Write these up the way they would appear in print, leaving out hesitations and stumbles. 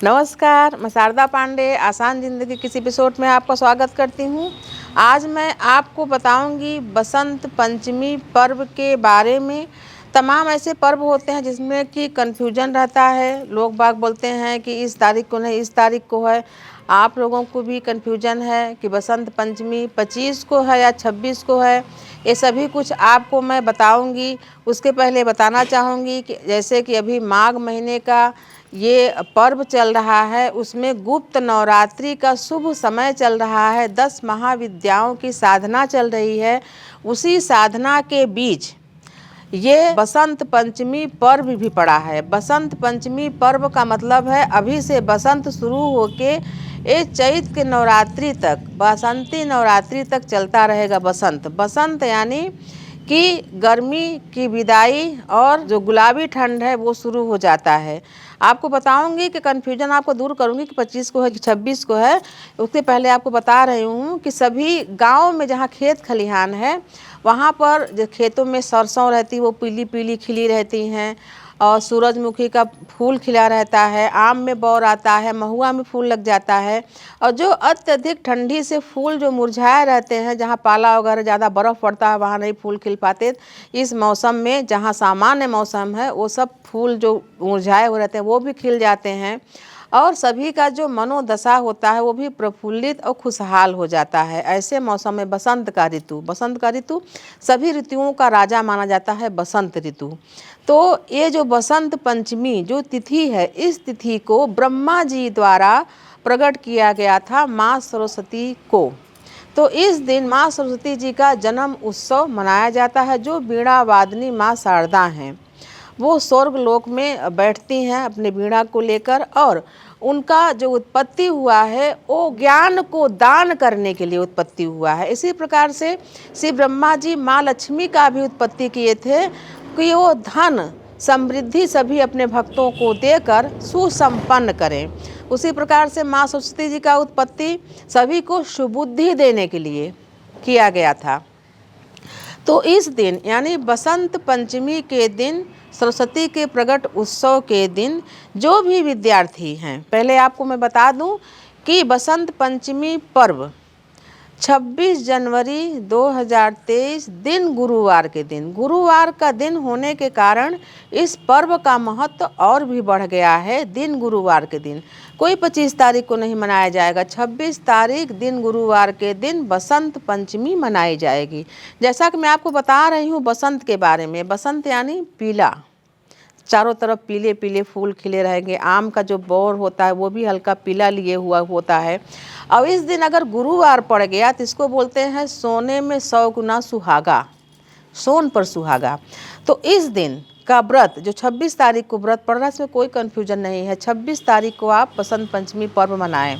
नमस्कार, मैं शारदा पांडे आसान ज़िंदगी किस एपिसोड में आपका स्वागत करती हूँ। आज मैं आपको बताऊँगी बसंत पंचमी पर्व के बारे में। तमाम ऐसे पर्व होते हैं जिसमें कि कन्फ्यूजन रहता है। लोग बाग बोलते हैं कि इस तारीख को नहीं, इस तारीख को है। आप लोगों को भी कन्फ्यूजन है कि बसंत पंचमी 25 को है या 26 को है। ये सभी कुछ आपको मैं बताऊंगी। उसके पहले बताना चाहूँगी कि जैसे कि अभी माघ महीने का ये पर्व चल रहा है, उसमें गुप्त नवरात्रि का शुभ समय चल रहा है। 10 महाविद्याओं की साधना चल रही है। उसी साधना के बीच ये बसंत पंचमी पर्व भी पड़ा है। बसंत पंचमी पर्व का मतलब है अभी से बसंत शुरू होके ये चैत के नवरात्रि तक, बसंती नवरात्रि तक चलता रहेगा। बसंत यानी कि गर्मी की विदाई और जो गुलाबी ठंड है वो शुरू हो जाता है। आपको बताऊंगी कि कन्फ्यूजन आपको दूर करूंगी कि 25 को है कि 26 को है। उसके पहले आपको बता रही हूँ कि सभी गांव में जहाँ खेत खलिहान है वहाँ पर जो खेतों में सरसों रहती है वो पीली पीली खिली रहती हैं, और सूरजमुखी का फूल खिला रहता है, आम में बौर आता है, महुआ में फूल लग जाता है। और जो अत्यधिक ठंडी से फूल जो मुरझाए रहते हैं, जहाँ पाला वगैरह ज़्यादा बर्फ़ पड़ता है वहाँ नहीं फूल खिल पाते, इस मौसम में जहाँ सामान्य मौसम है वो सब फूल जो मुरझाए हुए रहते हैं वो भी खिल जाते हैं। और सभी का जो मनोदशा होता है वो भी प्रफुल्लित और खुशहाल हो जाता है। ऐसे मौसम में बसंत का ऋतु सभी ऋतुओं का राजा माना जाता है, बसंत ऋतु। तो ये जो बसंत पंचमी जो तिथि है, इस तिथि को ब्रह्मा जी द्वारा प्रकट किया गया था माँ सरस्वती को। तो इस दिन माँ सरस्वती जी का जन्म उत्सव मनाया जाता है। जो वीणा वादनी माँ शारदा हैं वो स्वर्ग लोक में बैठती हैं अपने वीणा को लेकर, और उनका जो उत्पत्ति हुआ है वो ज्ञान को दान करने के लिए उत्पत्ति हुआ है। इसी प्रकार से श्री ब्रह्मा जी माँ लक्ष्मी का भी उत्पत्ति किए थे कि वो धन समृद्धि सभी अपने भक्तों को देकर सुसंपन्न करें। उसी प्रकार से माँ सरस्वती जी का उत्पत्ति सभी को सुबुद्धि देने के लिए किया गया था। तो इस दिन यानी बसंत पंचमी के दिन, सरस्वती के प्रकट उत्सव के दिन जो भी विद्यार्थी हैं, पहले आपको मैं बता दूं कि बसंत पंचमी पर्व 26 जनवरी 2023 दिन गुरुवार के दिन, गुरुवार का दिन होने के कारण इस पर्व का महत्व और भी बढ़ गया है। दिन गुरुवार के दिन कोई 25 तारीख को नहीं मनाया जाएगा। 26 तारीख दिन गुरुवार के दिन बसंत पंचमी मनाई जाएगी। जैसा कि मैं आपको बता रही हूँ बसंत के बारे में, बसंत यानी पीला, चारों तरफ पीले पीले फूल खिले रहेंगे। आम का जो बौर होता है वो भी हल्का पीला लिए हुआ होता है। और इस दिन अगर गुरुवार पड़ गया तो इसको बोलते हैं सोने में 100 गुना सुहागा, सोन पर सुहागा। तो इस दिन का व्रत जो 26 तारीख को व्रत पड़ रहा है, इसमें कोई कन्फ्यूजन नहीं है। 26 तारीख को आप बसंत पंचमी पर्व मनाएं।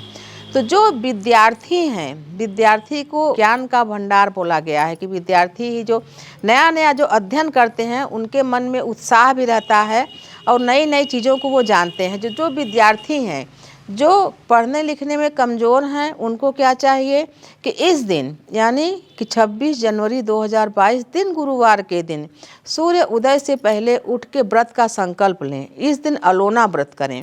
तो जो विद्यार्थी हैं, विद्यार्थी को ज्ञान का भंडार बोला गया है कि विद्यार्थी ही जो नया नया जो अध्ययन करते हैं उनके मन में उत्साह भी रहता है और नई नई चीज़ों को वो जानते हैं। जो विद्यार्थी हैं जो पढ़ने लिखने में कमज़ोर हैं उनको क्या चाहिए कि इस दिन यानी कि 26 जनवरी 2022 दिन गुरुवार के दिन सूर्य उदय से पहले उठ के व्रत का संकल्प लें। इस दिन अलोना व्रत करें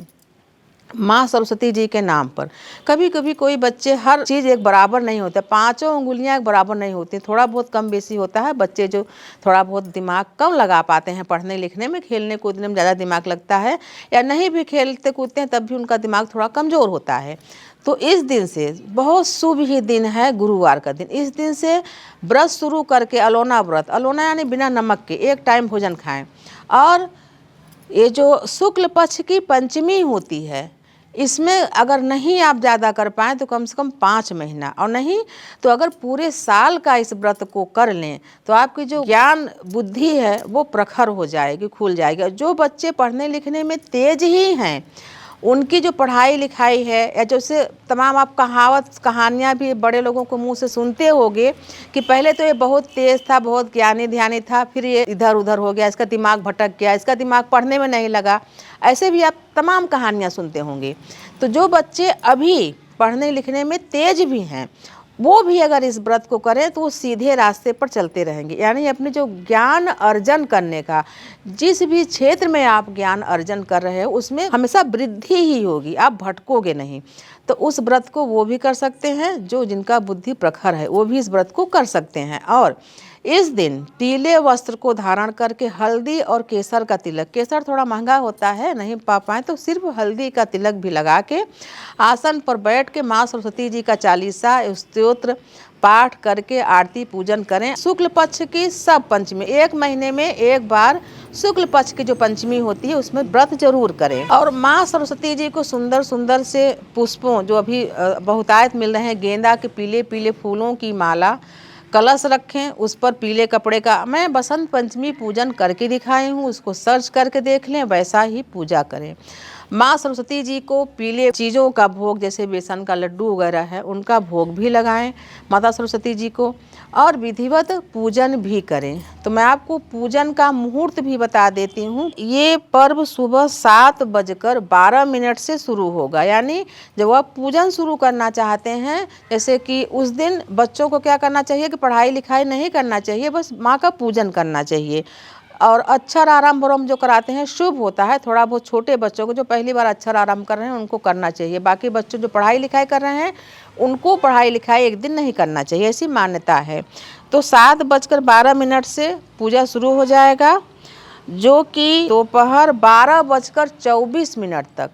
माँ सरस्वती जी के नाम पर। कभी कभी कोई बच्चे, हर चीज़ एक बराबर नहीं होता, पांचों उंगलियां एक बराबर नहीं होती, थोड़ा बहुत कम बेसी होता है। बच्चे जो थोड़ा बहुत दिमाग कम लगा पाते हैं पढ़ने लिखने में, खेलने कूदने में ज़्यादा दिमाग लगता है, या नहीं भी खेलते कूदते हैं तब भी उनका दिमाग थोड़ा कमज़ोर होता है। तो इस दिन से बहुत शुभ ही दिन है गुरुवार का दिन। इस दिन से व्रत शुरू करके अलोना व्रत, अलोना यानी बिना नमक के एक टाइम भोजन खाएँ। और ये जो शुक्ल पक्ष की पंचमी होती है इसमें अगर नहीं आप ज़्यादा कर पाएँ तो कम से कम 5 महीना, और नहीं तो अगर पूरे साल का इस व्रत को कर लें तो आपकी जो ज्ञान बुद्धि है वो प्रखर हो जाएगी, खुल जाएगी। जो बच्चे पढ़ने लिखने में तेज ही हैं उनकी जो पढ़ाई लिखाई है, या जैसे तमाम आप कहावत कहानियाँ भी बड़े लोगों को मुंह से सुनते होंगे कि पहले तो ये बहुत तेज़ था, बहुत ज्ञानी ध्यानी था, फिर ये इधर उधर हो गया, इसका दिमाग भटक गया, इसका दिमाग पढ़ने में नहीं लगा। ऐसे भी आप तमाम कहानियाँ सुनते होंगे। तो जो बच्चे अभी पढ़ने लिखने में तेज भी हैं वो भी अगर इस व्रत को करें तो वो सीधे रास्ते पर चलते रहेंगे। यानी अपने जो ज्ञान अर्जन करने का, जिस भी क्षेत्र में आप ज्ञान अर्जन कर रहे हो उसमें हमेशा वृद्धि ही होगी, आप भटकोगे नहीं। तो उस व्रत को वो भी कर सकते हैं, जो जिनका बुद्धि प्रखर है वो भी इस व्रत को कर सकते हैं। और इस दिन पीले वस्त्र को धारण करके हल्दी और केसर का तिलक, केसर थोड़ा महंगा होता है, नहीं पा पाए तो सिर्फ हल्दी का तिलक भी लगा के आसन पर बैठ के माँ सरस्वती जी का चालीसा स्तोत्र पाठ करके आरती पूजन करें। शुक्ल पक्ष की सब पंचमी, 1 महीने में एक बार शुक्ल पक्ष की जो पंचमी होती है उसमें व्रत जरूर करें। और माँ सरस्वती जी को सुंदर सुंदर से पुष्पों, जो अभी बहुतायत मिल रहे हैं, गेंदा के पीले पीले फूलों की माला, कलश रखें, उस पर पीले कपड़े का, मैं बसंत पंचमी पूजन करके दिखाई हूँ, उसको सर्च करके देख लें, वैसा ही पूजा करें। माँ सरस्वती जी को पीले चीज़ों का भोग, जैसे बेसन का लड्डू वगैरह है, उनका भोग भी लगाएं माता सरस्वती जी को, और विधिवत पूजन भी करें। तो मैं आपको पूजन का मुहूर्त भी बता देती हूँ। ये पर्व सुबह 7:12 से शुरू होगा। यानी जब आप पूजन शुरू करना चाहते हैं, जैसे कि उस दिन बच्चों को क्या करना चाहिए कि पढ़ाई लिखाई नहीं करना चाहिए, बस माँ का पूजन करना चाहिए। और अक्षर आराम ब्रह्म जो कराते हैं शुभ होता है। थोड़ा बहुत छोटे बच्चों को जो पहली बार अक्षर आराम कर रहे हैं उनको करना चाहिए। बाकी बच्चों जो पढ़ाई लिखाई कर रहे हैं उनको पढ़ाई लिखाई एक दिन नहीं करना चाहिए, ऐसी मान्यता है। तो 7:12 से पूजा शुरू हो जाएगा, जो कि दोपहर 12:24 तक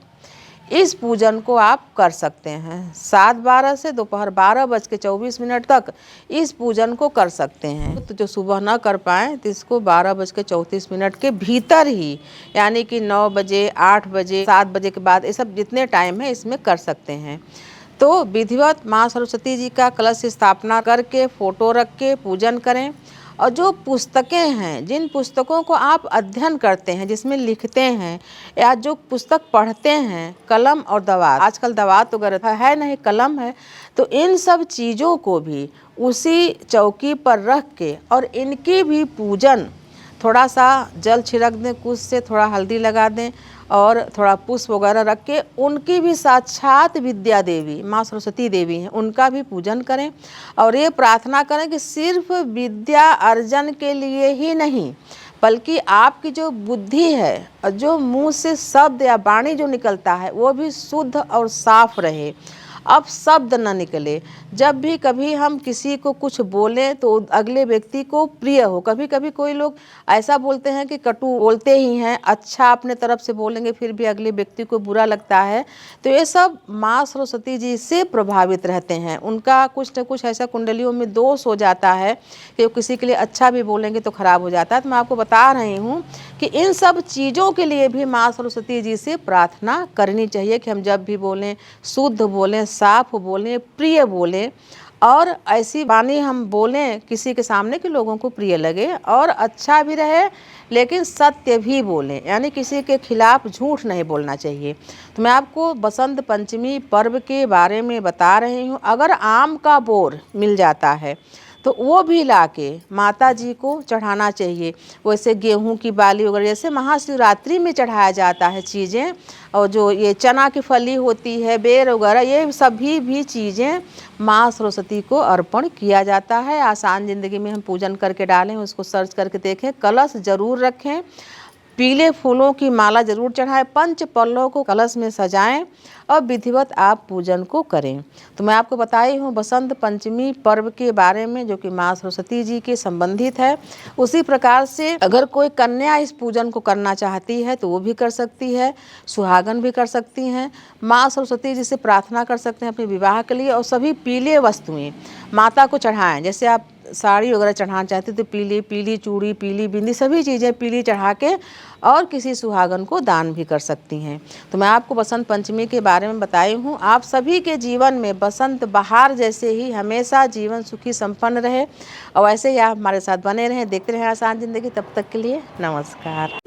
इस पूजन को आप कर सकते हैं। 7:12 से दोपहर 12:24 तक इस पूजन को कर सकते हैं। तो जो सुबह ना कर पाएँ तो इसको 12:34 के भीतर ही, यानी कि 9 बजे, 8 बजे, 7 बजे के बाद, ये सब जितने टाइम है इसमें कर सकते हैं। तो विधिवत माँ सरस्वती जी का कलश स्थापना करके फोटो रख के पूजन करें। और जो पुस्तकें हैं, जिन पुस्तकों को आप अध्ययन करते हैं, जिसमें लिखते हैं, या जो पुस्तक पढ़ते हैं, कलम और दवात, आजकल दवात वगैरह है नहीं, कलम है, तो इन सब चीज़ों को भी उसी चौकी पर रख के और इनकी भी पूजन, थोड़ा सा जल छिड़क दें, कुछ से थोड़ा हल्दी लगा दें और थोड़ा पुष्प वगैरह रख के, उनकी भी साक्षात विद्या देवी माँ सरस्वती देवी हैं, उनका भी पूजन करें। और ये प्रार्थना करें कि सिर्फ विद्या अर्जन के लिए ही नहीं, बल्कि आपकी जो बुद्धि है और जो मुंह से शब्द या वाणी जो निकलता है वो भी शुद्ध और साफ रहे। अब शब्द न निकले। जब भी कभी हम किसी को कुछ बोलें तो अगले व्यक्ति को प्रिय हो। कभी कभी कोई लोग ऐसा बोलते हैं कि कटु बोलते ही हैं, अच्छा अपने तरफ से बोलेंगे फिर भी अगले व्यक्ति को बुरा लगता है। तो ये सब माँ सरस्वती जी से प्रभावित रहते हैं। उनका कुछ न कुछ ऐसा कुंडलियों में दोष हो जाता है कि वो किसी के लिए अच्छा भी बोलेंगे तो खराब हो जाता है। तो मैं आपको बता रही हूँ कि इन सब चीज़ों के लिए भी माँ सरस्वती जी से प्रार्थना करनी चाहिए कि हम जब भी बोलें शुद्ध बोलें, साफ बोलें, प्रिय बोलें, और ऐसी वाणी हम बोलें किसी के सामने कि लोगों को प्रिय लगे और अच्छा भी रहे, लेकिन सत्य भी बोलें, यानी किसी के खिलाफ झूठ नहीं बोलना चाहिए। तो मैं आपको बसंत पंचमी पर्व के बारे में बता रही हूँ। अगर आम का बोर मिल जाता है तो वो भी लाके माता जी को चढ़ाना चाहिए। वैसे गेहूं की बाली वगैरह जैसे महाशिवरात्रि में चढ़ाया जाता है चीज़ें, और जो ये चना की फली होती है, बेर वगैरह, ये सभी भी चीज़ें माँ सरस्वती को अर्पण किया जाता है। आसान ज़िंदगी में हम पूजन करके डालें, उसको सर्च करके देखें, कलश ज़रूर रखें, पीले फूलों की माला जरूर चढ़ाएं, पंच पल्लव को कलश में सजाएं और विधिवत आप पूजन को करें। तो मैं आपको बताई हूँ बसंत पंचमी पर्व के बारे में, जो कि माँ सरस्वती जी के संबंधित है। उसी प्रकार से अगर कोई कन्या इस पूजन को करना चाहती है तो वो भी कर सकती है, सुहागन भी कर सकती हैं। माँ सरस्वती जी से प्रार्थना कर सकते हैं अपने विवाह के लिए। और सभी पीले वस्तुएं माता को चढ़ाएं, जैसे आप साड़ी वगैरह चढ़ाना चाहते तो पीली चूड़ी, पीली बिंदी, सभी चीज़ें पीली चढ़ा के और किसी सुहागन को दान भी कर सकती हैं। तो मैं आपको बसंत पंचमी के बारे में बताई हूँ। आप सभी के जीवन में बसंत बहार जैसे ही हमेशा जीवन सुखी संपन्न रहे, और ऐसे ही आप हमारे साथ बने रहें, देखते रहें आसान ज़िंदगी। तब तक के लिए नमस्कार।